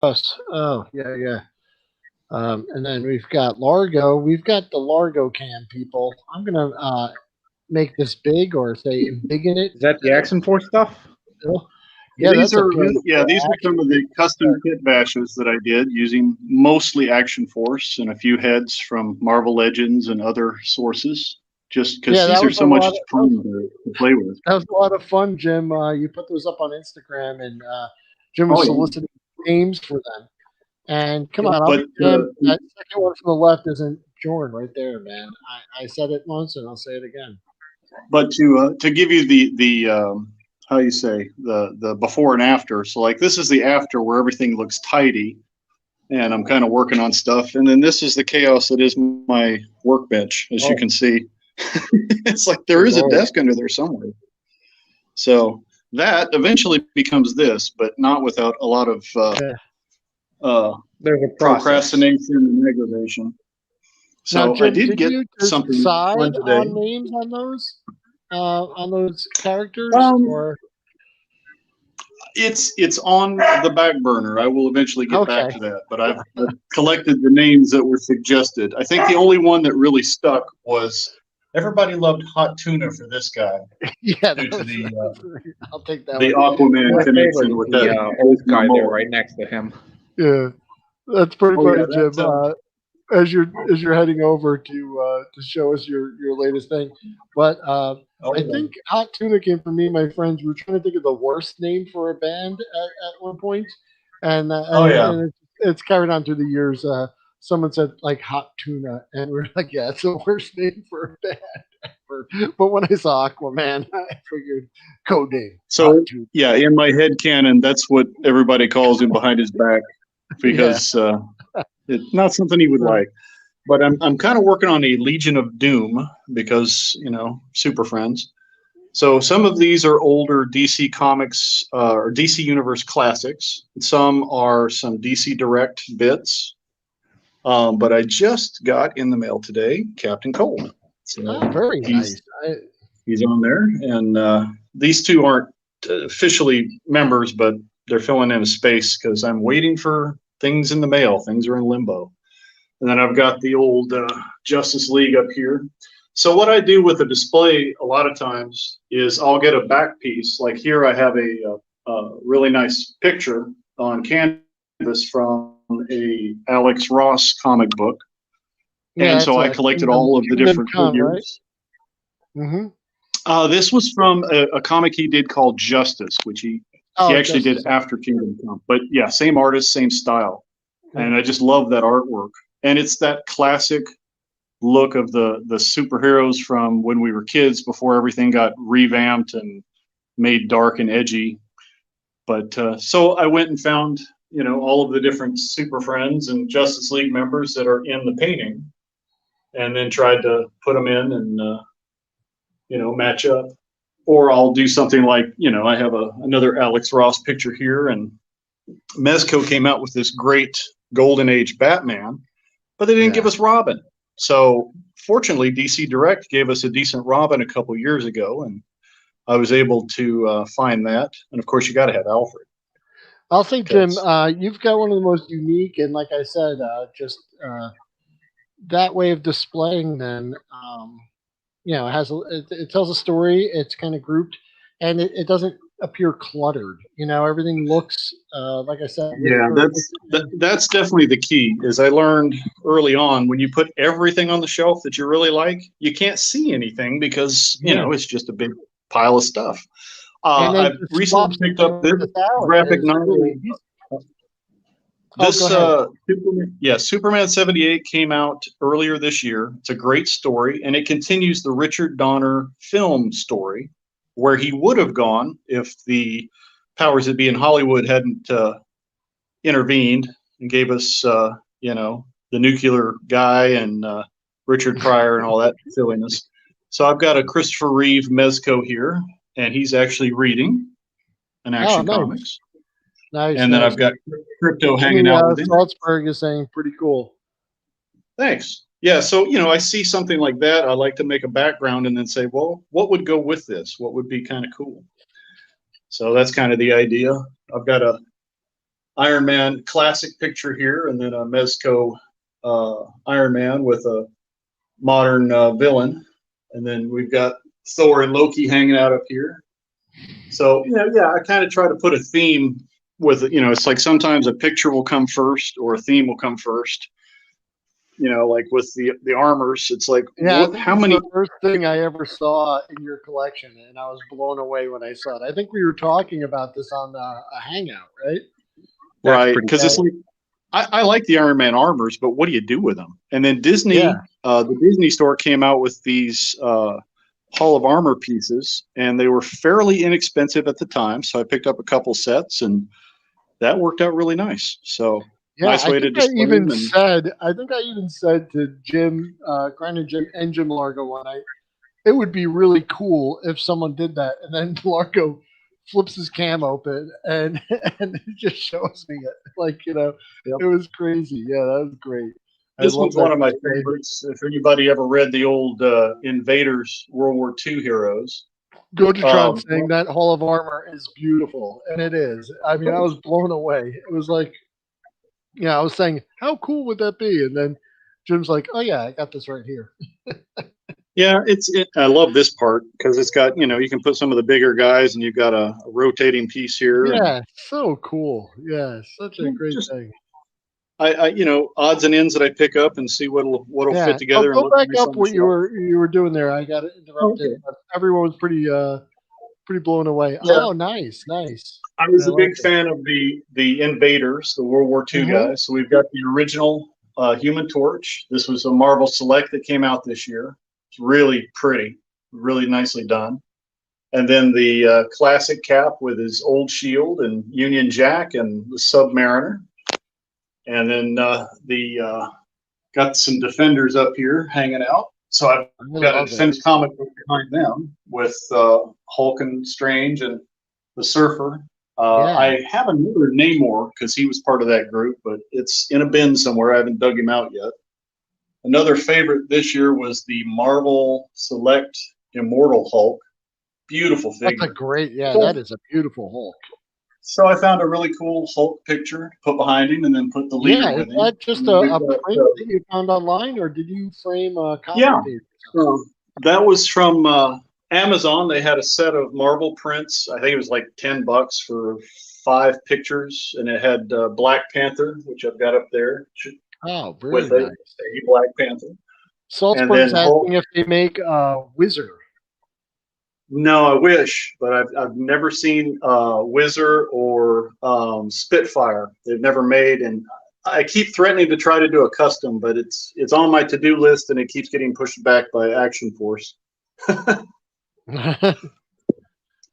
Us. Oh, yeah, yeah. And then we've got Largo. We've got the Largo cam people. I'm gonna make this big or say embiggen it. Is that the Action Force stuff? Yeah, These that's a are beautiful these are some of the custom kit bashes that I did using mostly Action Force and a few heads from Marvel Legends and other sources. Just because Yeah, these that are was a so lot. much fun to play with. That was a lot of fun, Jim. You put those up on Instagram, and Jim Oh was yeah, soliciting names for them. And come yeah. on, I'll But be damned. That second one from the left isn't Jorn right there, man. I said it once, and I'll say it again. to give you the how you say the before and after. So like this is the after where everything looks tidy, and I'm kind of working on stuff, and then this is the chaos that is my workbench, as you Oh, can see. It's like there good is a lord. desk under there somewhere. So that eventually becomes this, but not without a lot of Yeah. uh, There's a process. procrastination and aggravation. Now, So I Jim, did did get you something fun decide today. on names on those characters, Um, or it's on the back burner. I will eventually get back okay? to that, but I've collected the names that were suggested. I think the only one that really stuck was everybody loved hot tuna for this guy Yeah, due to I'll take that the one. Aquaman My favorite connection is with the that old Jason guy there Momoa. right next to him. Yeah, that's pretty Oh yeah, funny, Jim. that As you're heading over to show us your latest thing, but oh I yeah. think Hot Tuna came from me and my friends. We were trying to think of the worst name for a band at one point, and Oh yeah. it's carried on through the years. Someone said like Hot Tuna, and we're like, yeah, it's the worst name for a band ever. But when I saw Aquaman, I figured code name Hot So Tuna. yeah, in my head canon, that's what everybody calls him behind his back Yeah. because it's not something he would So, like. But I'm kind of working on a Legion of Doom because Super Friends. So some of these are older DC Comics or DC Universe classics. Some are some DC Direct bits. But I just got in the mail today Captain Cold. So very he's nice. he's on there, and these two aren't officially members, but they're filling in a space because I'm waiting for things in the mail. Things are in limbo. And then I've got the old Justice League up here. So what I do with the display a lot of times is I'll get a back piece. Like here, I have a really nice picture on canvas from a Alex Ross comic book, and Yeah, so it's I a collected Kingdom all of the Kingdom different Come, right? figures. Mm-hmm. This was from a comic he did called Justice, which he Oh, actually did Justice. after Kingdom Come. But yeah, same artist, same style, Yeah. and I just love that artwork. And it's that classic look of the superheroes from when we were kids before everything got revamped and made dark and edgy. But so I went and found all of the different Super Friends and Justice League members that are in the painting, and then tried to put them in and match up. Or I'll do something like I have another Alex Ross picture here, and Mezco came out with this great Golden Age Batman, but they didn't give Yeah. us Robin. So fortunately, DC Direct gave us a decent Robin a couple years ago, and I was able to find that. And of course, you got to have Alfred I'll say, Jim, because you've got one of the most unique and, like I said, just that way of displaying them. It has it tells a story. It's kind of grouped, and it doesn't appear cluttered. Everything looks like I said, really yeah, perfect. that's definitely the key. Is I learned early on when you put everything on the shelf that you really like, you can't see anything because Yeah, it's just a big pile of stuff. and then I to recently swap picked up something this like this out graphic is really novel. easy. Oh, go This ahead. Superman 78 came out earlier this year. It's a great story, and it continues the Richard Donner film story, where he would have gone if the powers that be in Hollywood hadn't intervened and gave us, the nuclear guy and Richard Pryor and all that silliness. So I've got a Christopher Reeve Mezco here, and he's actually reading an Oh, Action nice, Comics. nice, And then nice. I've got Crypto hanging Jimmy out with him. Salzberg is saying pretty cool. Thanks. Yeah, so I see something like that. I like to make a background and then say, well, what would go with this? What would be kind of cool? So that's kind of the idea. I've got Iron Man classic picture here, and then a Mezco Iron Man with a modern villain, and then we've got Thor and Loki hanging out up here. So yeah, I kind of try to put a theme with it. It's like sometimes a picture will come first or a theme will come first. Like with the armors, it's like, Yeah, how many? The first thing I ever saw in your collection, and I was blown away when I saw it. I think we were talking about this on a hangout, right? Right, because it's like I like the Iron Man armors, but what do you do with them? And then Disney, the Disney store came out with these Hall of Armor pieces, and they were fairly inexpensive at the time. So I picked up a couple sets, and that worked out really nice. So nice way to display them. I think I even said to Jim, Grinding Jim and Jim Largo one night, it would be really cool if someone did that. And then Largo flips his cam open and it just shows me it. Like, It was crazy. Yeah, that was great. This one's one of my favorites. If anybody ever read the old Invaders World War II heroes, Gotratron saying that Hall of Armor is beautiful, and it is. I mean, I was blown away. It was like, I was saying, how cool would that be? And then Jim's like, oh yeah, I got this right here. Yeah, I love this part because it's got, you can put some of the bigger guys, and you've got a rotating piece here. Yeah, so cool. Yeah, such a great thing. I odds and ends that I pick up and see what'll fit together. Go back up what you were doing there. I got it interrupted. Okay. Everyone was pretty blown away. Yeah. Oh, nice. I was a big fan of the Invaders, the World War II guys. So we've got the original Human Torch. This was a Marvel Select that came out this year. It's really pretty, really nicely done. And then the classic Cap with his old shield and Union Jack and the Submariner. And then got some Defenders up here hanging out. So I've got a Defenders comic book behind them with Hulk and Strange and the Surfer. I have another Namor because he was part of that group, but it's in a bin somewhere. I haven't dug him out yet. Another favorite this year was the Marvel Select Immortal Hulk. Beautiful figure. That's that is a beautiful Hulk. So I found a really cool Hulk picture to put behind him, and then put the leader with him. Is that just a print that you found online, or did you frame a copy? Yeah, that was from Amazon. They had a set of Marvel prints. I think it was like $10 for 5 pictures, and it had Black Panther, which I've got up there. Oh, very nice. A Black Panther. Salzburg's asking if they make Wizard. No, I wish, but I've never seen Whizzer or Spitfire. They've never made, and I keep threatening to try to do a custom, but it's on my to-do list, and it keeps getting pushed back by Action Force.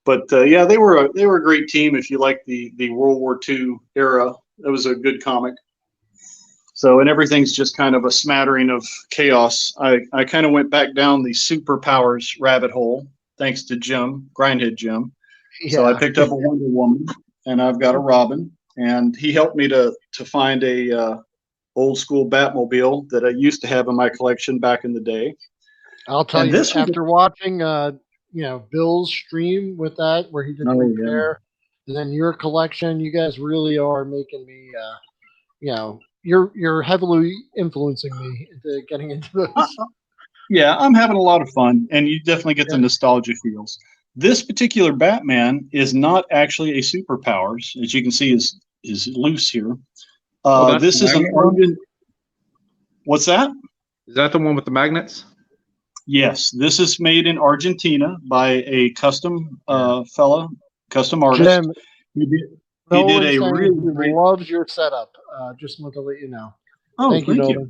But yeah, they were a great team. If you like the World War II era, it was a good comic. So, and everything's just kind of a smattering of chaos. I kind of went back down the superpowers rabbit hole. Thanks to Jim, Grindhead Jim. Yeah. So I picked up a Wonder Woman, and I've got a Robin, and he helped me to find a old school Batmobile that I used to have in my collection back in the day. I'll tell you, after watching Bill's stream with that, where he did the repair, and then your collection, you guys really are making me, you're heavily influencing me into getting into this. Yeah, I'm having a lot of fun, and you definitely get the nostalgia feels. This particular Batman is not actually a superpowers, as you can see is loose here. This is an Argent. What's that? Is that the one with the magnets? Yes, this is made in Argentina by a custom custom artist. Jim, he did a really great. Loves your setup. Just want to let you know. Oh, thank you.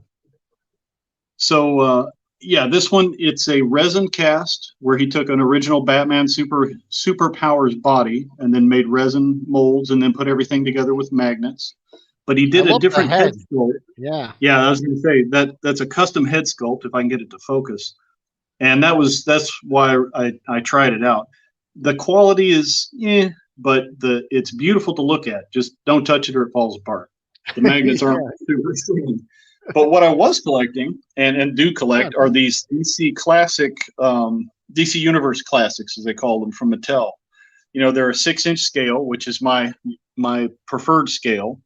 So. Yeah, this one, it's a resin cast where he took an original Batman superpowers body and then made resin molds and then put everything together with magnets. But he did a different head sculpt. Yeah. Yeah, I was going to say that's a custom head sculpt if I can get it to focus. And that's why I tried it out. The quality is but it's beautiful to look at. Just don't touch it or it falls apart. The magnets aren't super strong. But what I was collecting and do collect are these DC classic, DC Universe classics, as they call them, from Mattel. They're a 6-inch scale, which is my my preferred scale.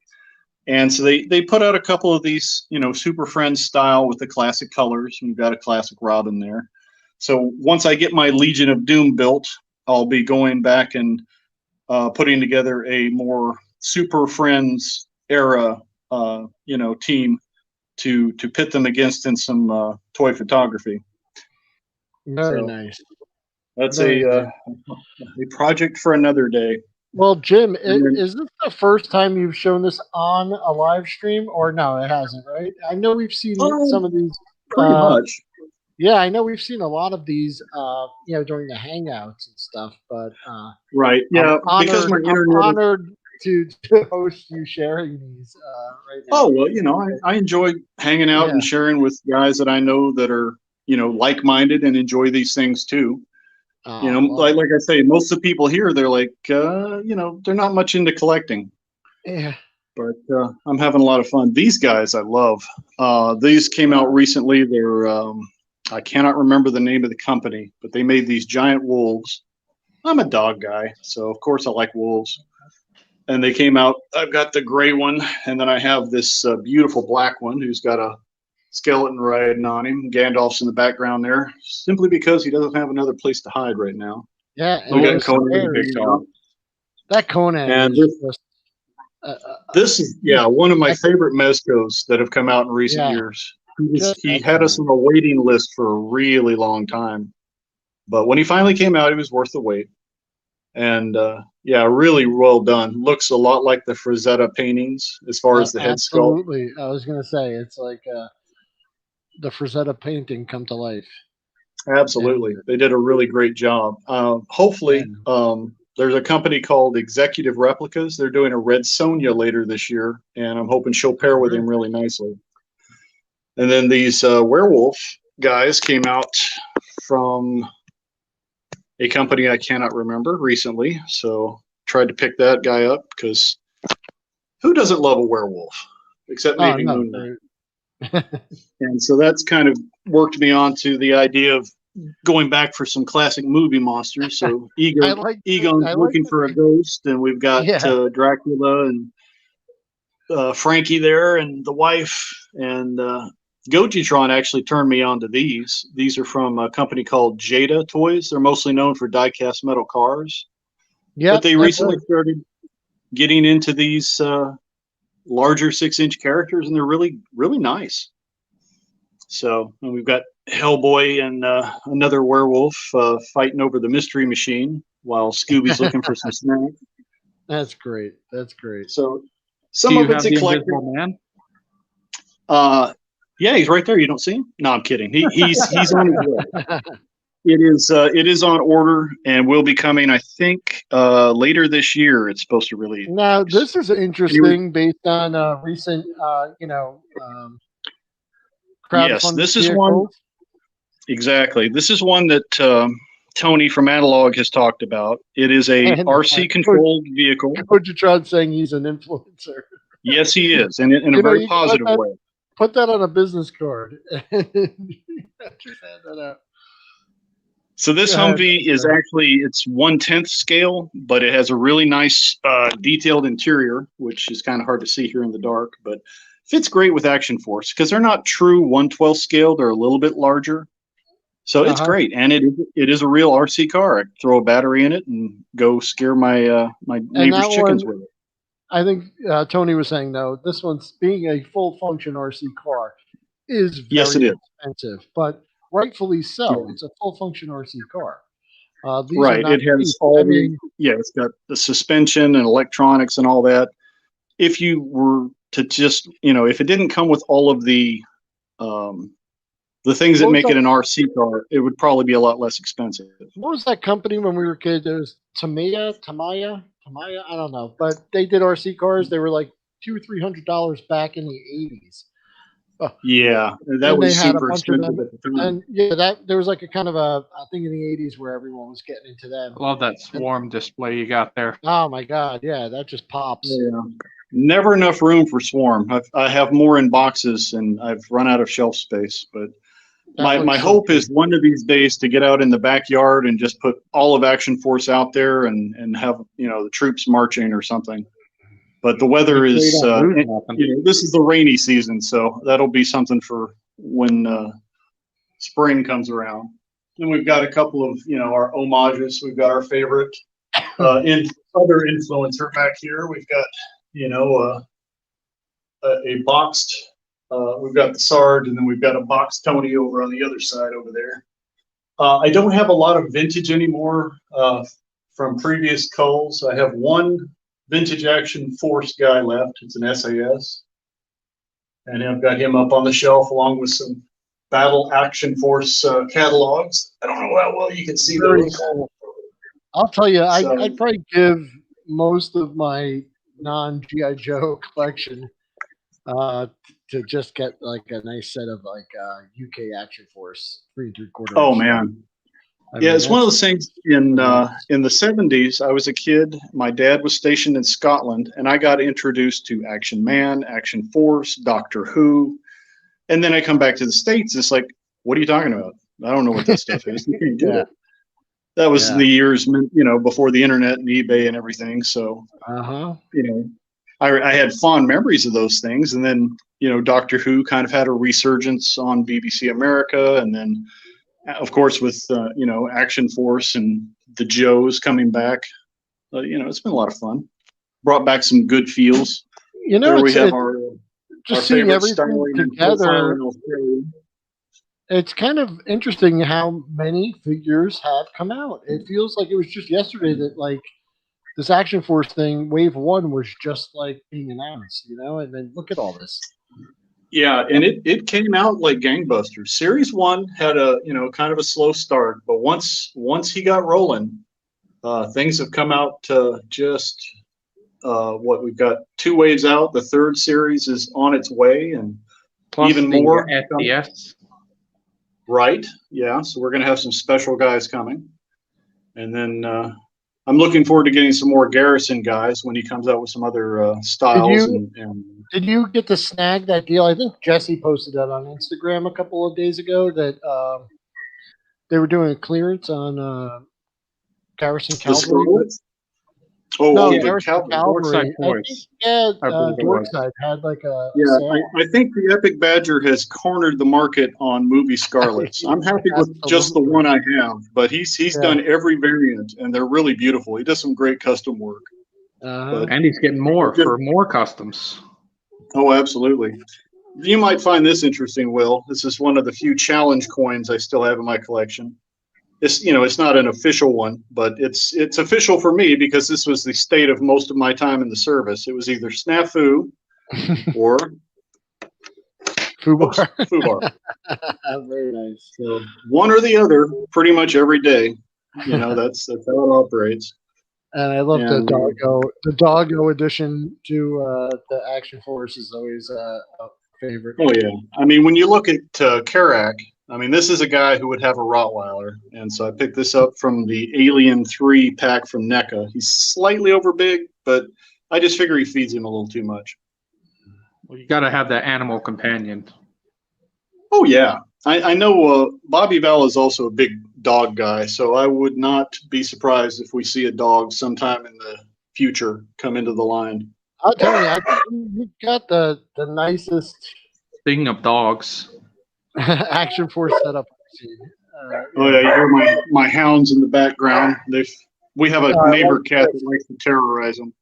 And so they put out a couple of these, Super Friends style with the classic colors. We've got a classic Robin there. So once I get my Legion of Doom built, I'll be going back and putting together a more Super Friends era, team to pit them against in some toy photography. Very nice. That's Very a nice. a project for another day. Well, Jim, then- is this the first time you've shown this on a live stream, or no? It hasn't, right? I know we've seen some of these. Pretty much. Yeah, I know we've seen a lot of these, during the hangouts and stuff. But Right. Yeah. Because my internet. I'm honored to host you sharing these right now. Oh well, I enjoy hanging out and sharing with guys that I know that are like-minded and enjoy these things too. Like I say, most of the people here, they're like, they're not much into collecting. Yeah. But I'm having a lot of fun. These guys I love. These came out recently. They're I cannot remember the name of the company, but they made these giant wolves. I'm a dog guy, so of course I like wolves. And they came out. I've got the gray one, and then I have this beautiful black one who's got a skeleton riding on him. Gandalf's in the background there, simply because he doesn't have another place to hide right now. Yeah, We got Conan in the big dog. That Conan and is just. This is one of my favorite Mezcos that have come out in recent years. He had us on a waiting list for a really long time, but when he finally came out, he was worth the wait. And really well done. Looks a lot like the Frazetta paintings as far as the head sculpt. Absolutely, I was gonna say it's like the Frazetta painting come to life. Absolutely, they did a really great job. Hopefully, there's a company called Executive Replicas. They're doing a Red Sonja later this year, and I'm hoping she'll pair with him really nicely. And then these werewolf guys came out from a company I cannot remember recently, so tried to pick that guy up because who doesn't love a werewolf except maybe Moon Knight? And so that's kind of worked me on to the idea of going back for some classic movie monsters. So Egon's looking for a ghost, and we've got Dracula and Frankie there, and the wife, and Gojitron actually turned me on to these. These are from a company called Jada Toys. They're mostly known for die-cast metal cars. Yeah, but they recently started getting into these larger 6-inch characters, and they're really, really nice. So and we've got Hellboy and another werewolf fighting over the mystery machine while Scooby's looking for some snacks. That's great. That's great. So some of it's eclectic. Man? Yeah, he's right there. You don't see him? No, I'm kidding. He's on his way. It is on order and will be coming, I think, later this year. It's supposed to release. Now, this is interesting based on recent, yes, this is one. Exactly. This is one that Tony from Analog has talked about. It is a RC-controlled vehicle. Gojitron saying he's an influencer. Yes, he is, and in a very positive way. Put that on a business card. Just hand that out. So this Humvee is actually, it's 1/10 scale, but it has a really nice detailed interior, which is kind of hard to see here in the dark, but fits great with Action Force because they're not true 1/12 scale. They're a little bit larger. So it's great. And it is a real RC car. I throw a battery in it and go scare my my neighbor's chickens with it. I think Tony was saying, though, this one's being a full function RC car is very expensive, but rightfully so. Yeah. It's a full function RC car. Right. It has it's got the suspension and electronics and all that. If you were to just, if it didn't come with all of the things that make it an RC car, it would probably be a lot less expensive. What was that company when we were kids? It was Tamiya. I don't know, but they did RC cars. They were like $200 or $300 back in the 80s. Yeah, that was super expensive at the time. And there was like a kind of a thing in the 80s where everyone was getting into them. I love that swarm display you got there. Oh my God, yeah, that just pops. Yeah. Never enough room for swarm. I have more in boxes, and I've run out of shelf space. But my hope is one of these days to get out in the backyard and just put all of Action Force out there and have the troops marching or something. But the weather Make sure is, you don't lose nothing. this is the rainy season, so that'll be something for when spring comes around. Then we've got a couple of, our homages. We've got our favorite other influencer back here. We've got, a boxed, we've got the Sarge, and then we've got a boxed Tony over on the other side over there. I don't have a lot of vintage anymore from previous culls. I have one vintage Action Force guy left. It's an SAS. And I've got him up on the shelf along with some Battle Action Force catalogs. I don't know how well you can see Very those. cool. I'll tell you, So- I'd probably give most of my non-GI Joe collection to just get like a nice set of like UK Action Force 3 3/4. Oh man. Yeah, it's one of those things in the 70s. I was a kid. My dad was stationed in Scotland, and I got introduced to Action Man, Action Force, Doctor Who. And then I come back to the States. It's like, what are you talking about? I don't know what that stuff is. You can't get it. That was the years, before the internet and eBay and everything. So, I had fond memories of those things. And then, Doctor Who kind of had a resurgence on BBC America. And then, of course, with, Action Force and the Joes coming back, it's been a lot of fun. Brought back some good feels. There we have our seeing favorite everything styling together. in Australia. It's kind of interesting how many figures have come out. It feels like it was just yesterday that like this Action Force thing, Wave 1 was just like being announced, and then look at all this. Yeah, and it came out like gangbusters. Series 1 had a kind of a slow start, but once he got rolling, things have come out to just we've got 2 waves out. The 3rd series is on its way, and Plus even the more. SDS. Right. Yeah. So we're going to have some special guys coming, and then I'm looking forward to getting some more Garrison guys when he comes out with some other styles. Did you get to snag that deal? I think Jesse posted that on Instagram a couple of days ago that they were doing a clearance on Garrison Cavalry. Garrison Cavalry. Dorkside had like a sale. I think the Epic Badger has cornered the market on movie Scarlets. I'm happy with just the one I have, but he's done every variant, and they're really beautiful. He does some great custom work. And he's getting more for more customs. Oh, absolutely. You might find this interesting, Will. This is one of the few challenge coins I still have in my collection. It's not an official one, but it's official for me because this was the state of most of my time in the service. It was either Snafu or Fubar. Fubar. Very nice. So one or the other, pretty much every day. That's how it operates. And I love the Doggo. The Doggo addition to the Action Force is always a favorite. Oh yeah, I mean when you look at Karak. I mean, this is a guy who would have a Rottweiler, and so I picked this up from the Alien 3 pack from NECA. He's slightly over big, but I just figure he feeds him a little too much. Well, you got to have that animal companion. Oh, yeah. I know Bobby Val is also a big dog guy, so I would not be surprised if we see a dog sometime in the future come into the line. I'll tell you, I think you've got the nicest Speaking of dogs. Action Force setup. Oh yeah, you hear my hounds in the background. We have a neighbor cat that likes to terrorize them.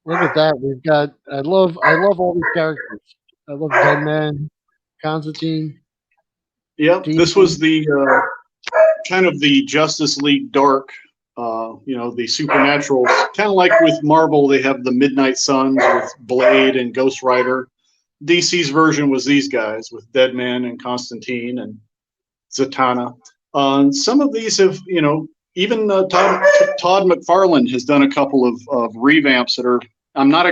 Look at that. We've got. I love all these characters. I love Deadman, Constantine. Yep, this was the kind of the Justice League Dark. The supernatural. Kind of like with Marvel, they have the Midnight Suns with Blade and Ghost Rider. DC's version was these guys with Deadman and Constantine and Zatanna. Some of these have, even Todd McFarlane has done a couple of revamps that are. I'm not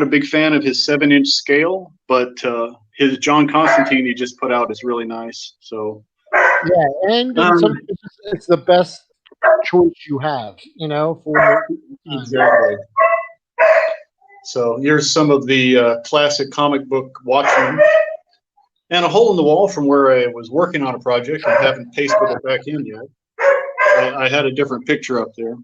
a big fan of his 7-inch scale, but his John Constantine he just put out is really nice. So yeah, and in some cases, it's the best choice you have, for exactly. So here's some of the classic comic book Watchmen. And a hole in the wall from where I was working on a project and haven't pasted it back in yet. I had a different picture up there.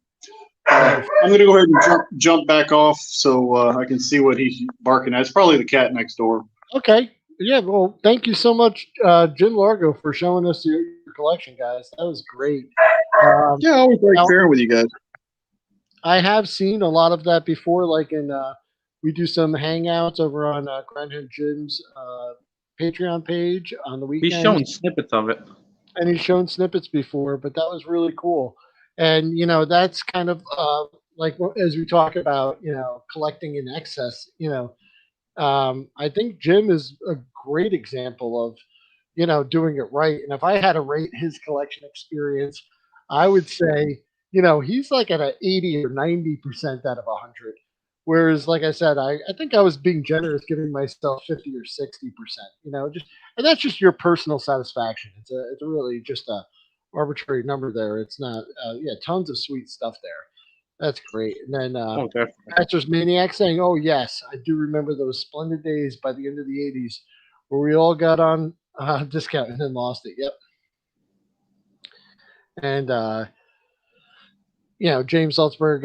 I'm going to go ahead and jump back off so I can see what he's barking at. It's probably the cat next door. Okay. Yeah. Well, thank you so much, Jim Largo, for showing us your collection, guys. That was great. Yeah, I always like now, sharing with you guys. I have seen a lot of that before. Like we do some hangouts over on Grindhood Jim's Patreon page on the He's weekends. shown snippets of it. And he's shown snippets before, but that was really cool. And that's kind of like as we talk about, collecting in excess. I think Jim is a great example of, doing it right. And if I had to rate his collection experience, I would say, he's like at an 80 or 90% out of 100. Whereas, like I said, I think I was being generous, giving myself 50 or 60%. And that's just your personal satisfaction. It's really just a arbitrary number there. It's not, tons of sweet stuff there. That's great. And then Patcher's Maniac saying, "Oh yes, I do remember those splendid days by the end of the '80s, where we all got on discount and then lost it." Yep. And James Salzberg,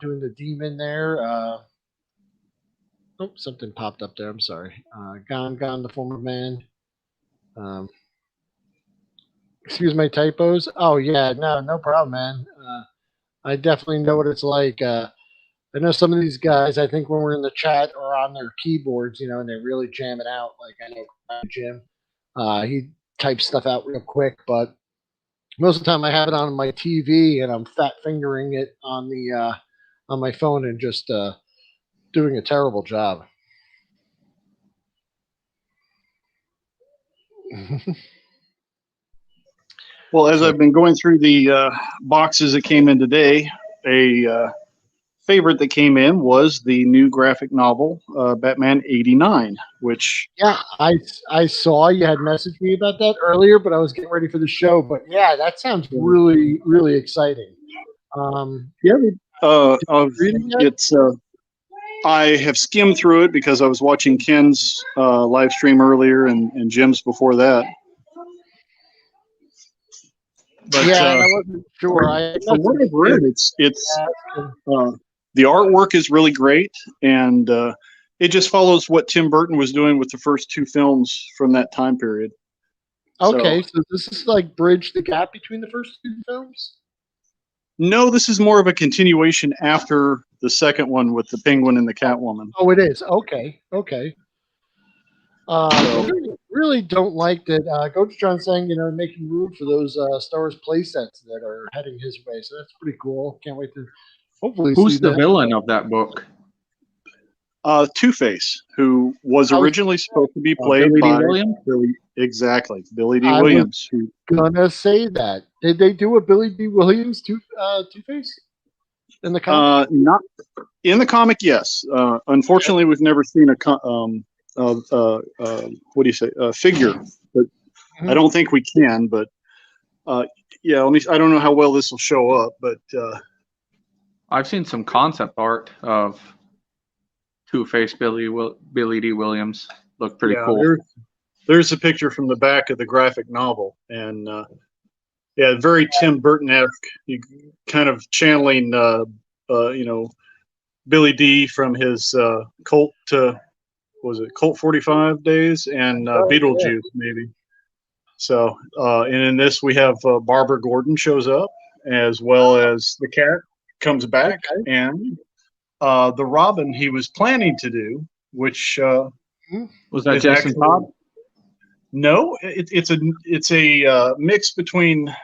doing the demon there. Something popped up there. I'm sorry. Gone, the former man. Excuse my typos. Oh yeah, no problem, man. I definitely know what it's like. I know some of these guys, I think when we're in the chat or on their keyboards, and they're really jamming out. Like I know Jim, he types stuff out real quick, but most of the time I have it on my TV and I'm fat fingering it on the on my phone and just doing a terrible job. Well, as I've been going through the boxes that came in today, a favorite that came in was the new graphic novel, Batman '89, which... Yeah, I saw you had messaged me about that earlier, but I was getting ready for the show. But yeah, that sounds really, really exciting. It's... I have skimmed through it because I was watching Ken's live stream earlier and Jim's before that. But I wasn't sure. From what I've read, the artwork is really great, and it just follows what Tim Burton was doing with the first two films from that time period. Okay, so this is like bridge the gap between the first two films? No, this is more of a continuation after the second one with the Penguin and the Catwoman. Oh, it is. Okay. Really don't like that. Coach John saying, making room for those Star Wars play sets that are heading his way. So that's pretty cool. Can't wait to hopefully Who's see the that. villain of that book? Two-Face, who was originally supposed to be played by Billy D. Williams. I was gonna say that. Did they do a Billy D. Williams Two-Face in the comic? Not in the comic, yes. Unfortunately, we've never seen a figure, but I don't think we can. But I don't know how well this will show up, but I've seen some concept art of Two-Face Billy D. Williams. Look pretty cool. There's a picture from the back of the graphic novel, and very Tim Burton-esque. You kind of channeling, Billy D. from his Colt 45 days and Beetlejuice maybe. So, and in this we have Barbara Gordon shows up, as well as the cat comes back, and the Robin he was planning to do, which was that Jason Todd? No, it's a mix between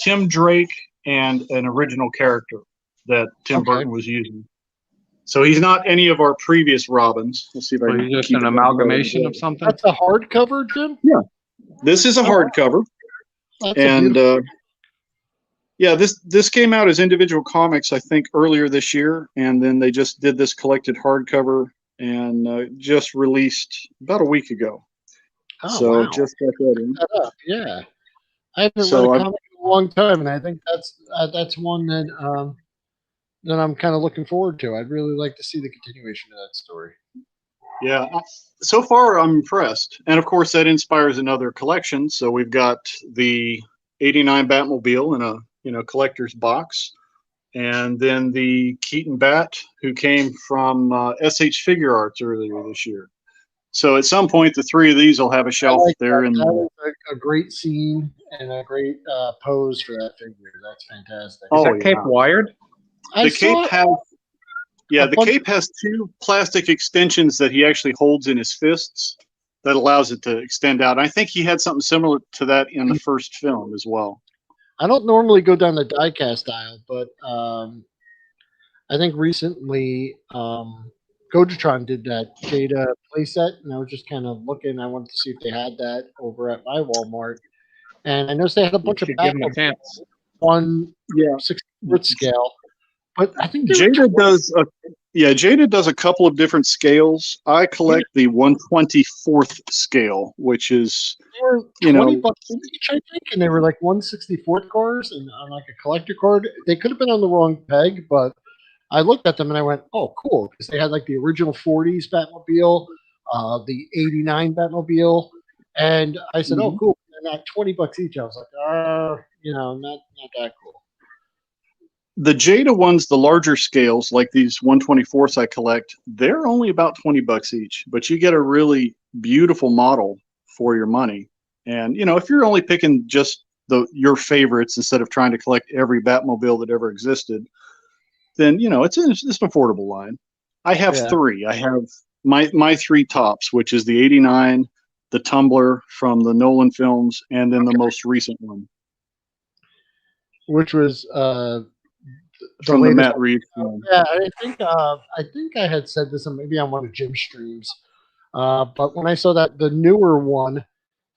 Tim Drake and an original character that Tim Burton was using. So he's not any of our previous Robins. Let's see if I can just an amalgamation of something. That's a hardcover, Jim? Yeah, this is a hardcover, and this came out as individual comics, I think, earlier this year, and then they just did this collected hardcover and just released about a week ago. Oh, so wow. just got that in. Yeah, I haven't read a comic in a long time, and I think that's one that that I'm kind of looking forward to. I'd really like to see the continuation of that story. Yeah, so far I'm impressed, and of course that inspires another collection. So we've got the '89 Batmobile in a collector's box, and then the Keaton Bat, who came from SH Figure Arts earlier this year. So at some point, the three of these will have a shelf there. That was a great scene and a great pose for that figure. That's fantastic. Is that cape wired? The cape has, the cape has two plastic extensions that he actually holds in his fists that allows it to extend out. I think he had something similar to that in the first film as well. I don't normally go down the diecast aisle, but I think recently Gojatron did that Jada playset, and I was just kind of looking. I wanted to see if they had that over at my Walmart, and I noticed they had a bunch of Batmobile, 1/64 scale. But I think Jada does a couple of different scales. I collect the 1/24th scale, which is $20 each, I think, and they were like 1/64 cars, and on like a collector card. They could have been on the wrong peg, but I looked at them and I went, "Oh, cool!" Because they had like the original '40s Batmobile, the '89 Batmobile, and I said, "Oh, cool!" And at $20 each, I was like, not that cool." The Jada ones, the larger scales, like these 1/24ths I collect, they're only about $20 each, but you get a really beautiful model for your money. And, if you're only picking just your favorites instead of trying to collect every Batmobile that ever existed, then, it's an affordable line. I have three. I have my three tops, which is the '89, the Tumbler from the Nolan films, and then the most recent one. Which was from the Matt Reeves film. Yeah, I think I had said this maybe on one of Jim's streams, but when I saw that the newer one,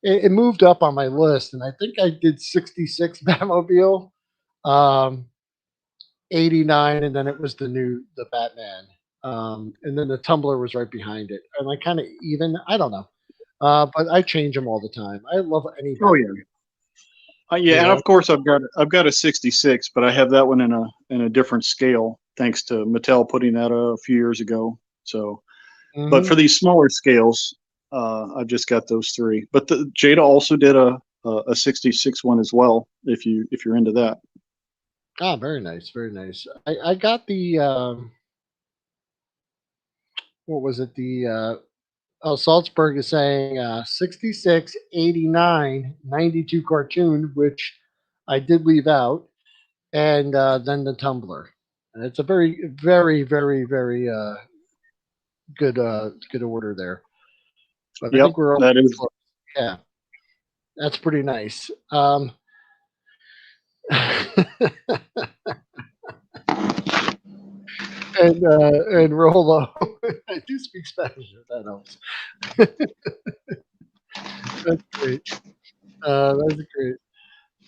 it moved up on my list, and I think I did 66 Batmobile, 89, and then it was the Batman, and then the Tumbler was right behind it, and like kind of even. I don't know, but I change them all the time. I love any. Oh yeah. And of course I've got a 66, but I have that one in a different scale thanks to Mattel putting that a few years ago. So, but for these smaller scales, I've just got those three. But the Jada also did a 66 one as well. If you're into that. Ah, very nice, very nice. I got the what was it? Salzburg is saying 66, 89, 92 cartoon, which I did leave out, and then the Tumbler. And it's a very, very, very, very good order there. But I think we're all close. Yeah, that's pretty nice. And Rolo, I do speak Spanish if that helps. That's great. That's great.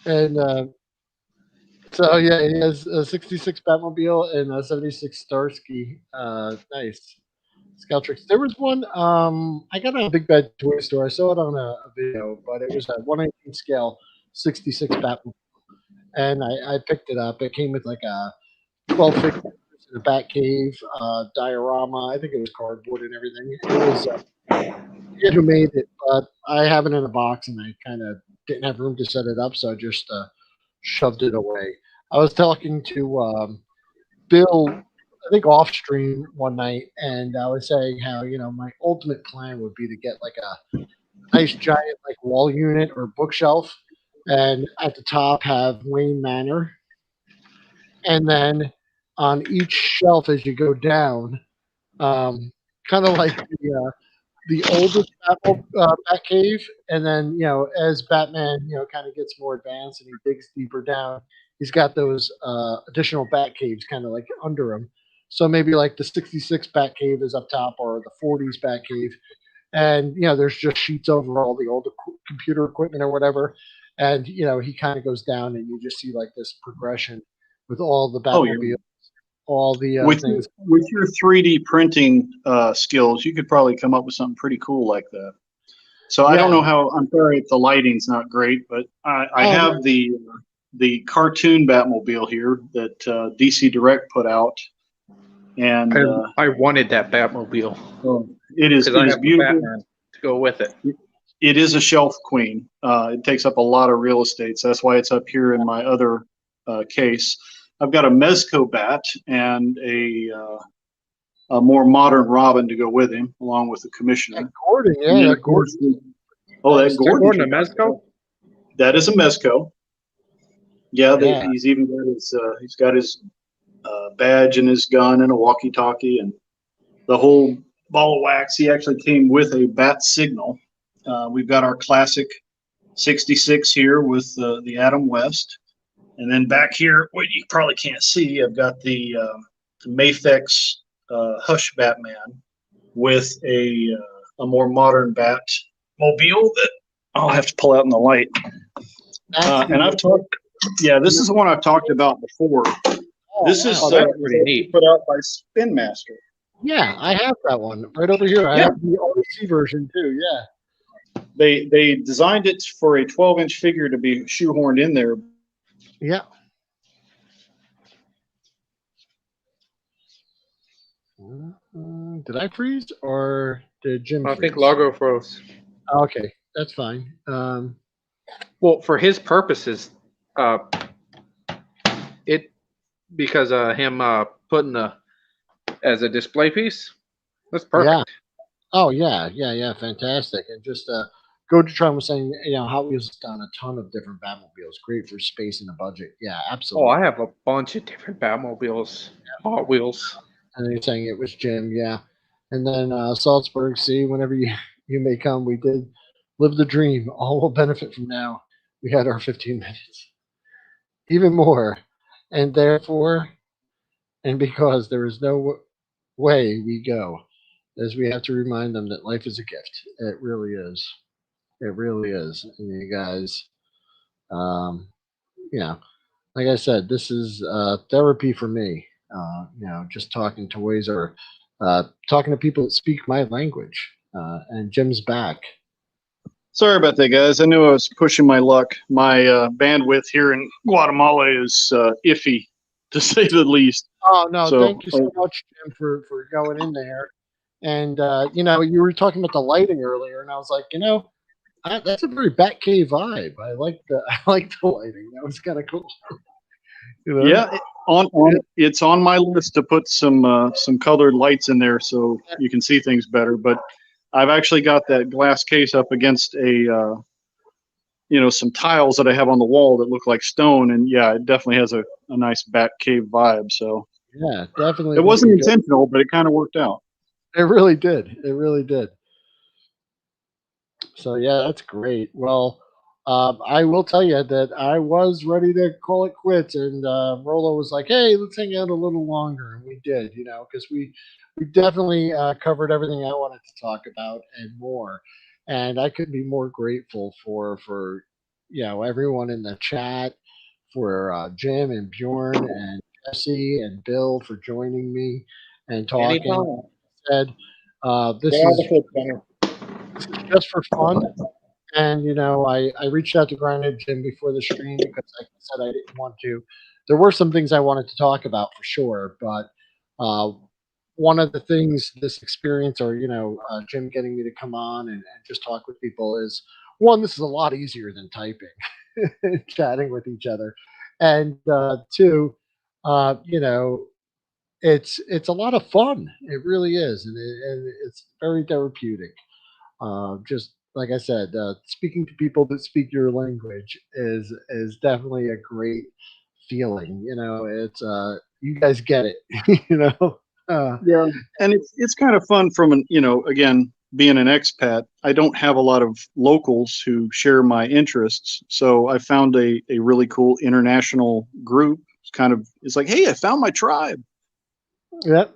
And so yeah, he has a 66 Batmobile and a 76 Starsky. Nice. Scouttrix. There was one. I got it on a Big Bad Toy Store. I saw it on a video, but it was a 1/18 scale 66 Batmobile, and I picked it up. It came with like a 12 figures in a Batcave diorama. I think it was cardboard and everything. It was forget who made it, but I have it in a box, and I kind of didn't have room to set it up, so I just shoved it away. I was talking to Bill, I think off stream one night, and I was saying how my ultimate plan would be to get like a nice giant like wall unit or bookshelf, and at the top have Wayne Manor, and then on each shelf as you go down, kind of like the oldest Batcave, and then as Batman kind of gets more advanced and he digs deeper down, he's got those additional Batcaves kind of like under him. So maybe like the 66 Batcave is up top, or the 40s Batcave, and there's just sheets over all the old computer equipment or whatever, and he kind of goes down, and you just see like this progression with all the Batmobiles. All the things. With your 3D printing skills, you could probably come up with something pretty cool like that. So I don't know how. I'm sorry if the lighting's not great, but I have the cartoon Batmobile here that DC Direct put out, and I wanted that Batmobile. It is beautiful Batman to go with it. It is a shelf queen. It takes up a lot of real estate, so that's why it's up here in my other case. I've got a Mezco bat and a more modern Robin to go with him, along with the commissioner. That Gordon, yeah, And then, that of course, Gordon. that Gordon. Gordon a Mezco? That is a Mezco. Yeah, Yeah. he's even got his badge and his gun and a walkie-talkie and the whole ball of wax. He actually came with a bat signal. We've got our classic 66 here with the Adam West. And then back here, what you probably can't see, I've got the Mafex Hush Batman with a more modern bat mobile that I'll have to pull out in the light. And I've talked, this is the one I've talked about before. This is pretty neat. put out by Spin Master. Yeah, I have that one right over here. I have the RC version too. Yeah. They designed it for a 12-inch figure to be shoehorned in there. Yeah. Did I freeze or did Jim freeze? I think Largo froze. Okay, that's fine. Well, for his purposes, because him putting as a display piece, that's perfect. Yeah. Oh yeah, fantastic. And just Go-Tron was saying, Hot Wheels has done a ton of different Batmobiles, great for space and a budget. Yeah, absolutely. Oh, I have a bunch of different Batmobiles, Hot Wheels. And you're saying it was Jim, yeah. And then Salzburg, see, whenever you may come, we did live the dream. All will benefit from now. We had our 15 minutes. Even more. And therefore, and because there is no way we go, as we have to remind them that life is a gift. It really is. It really is. And you guys, like I said, this is therapy for me. Just talking to ways or talking to people that speak my language. And Jim's back. Sorry about that, guys. I knew I was pushing my luck. My bandwidth here in Guatemala is iffy, to say the least. Oh, no, thank you so much, Jim, for going in there. And, you were talking about the lighting earlier, and I was like, that's a very Batcave vibe. I like the lighting. That was kind of cool. Yeah, it's on my list to put some colored lights in there so you can see things better. But I've actually got that glass case up against some tiles that I have on the wall that look like stone, and yeah, it definitely has a nice Batcave vibe. So yeah, definitely. It wasn't intentional, but it kind of worked out. It really did. It really did. So yeah, that's great. Well, I will tell you that I was ready to call it quits, and Rolo was like, "Hey, let's hang out a little longer," and we did. Because we definitely covered everything I wanted to talk about and more. And I couldn't be more grateful for everyone in the chat, for Jim and Bjorn and Jesse and Bill for joining me and talking. Anytime. Said this is just for fun. And, I reached out to Granted Jim before the stream because, like I said, I didn't want to. There were some things I wanted to talk about for sure, but one of the things this experience or, Jim getting me to come on and just talk with people is, one, this is a lot easier than typing, chatting with each other. And two, it's a lot of fun. It really is. And it's very therapeutic. Just like I said, speaking to people that speak your language is definitely a great feeling. It's you guys get it. Yeah, and it's kind of fun from again, being an expat. I don't have a lot of locals who share my interests, so I found a really cool international group. It's like, hey, I found my tribe. Yep.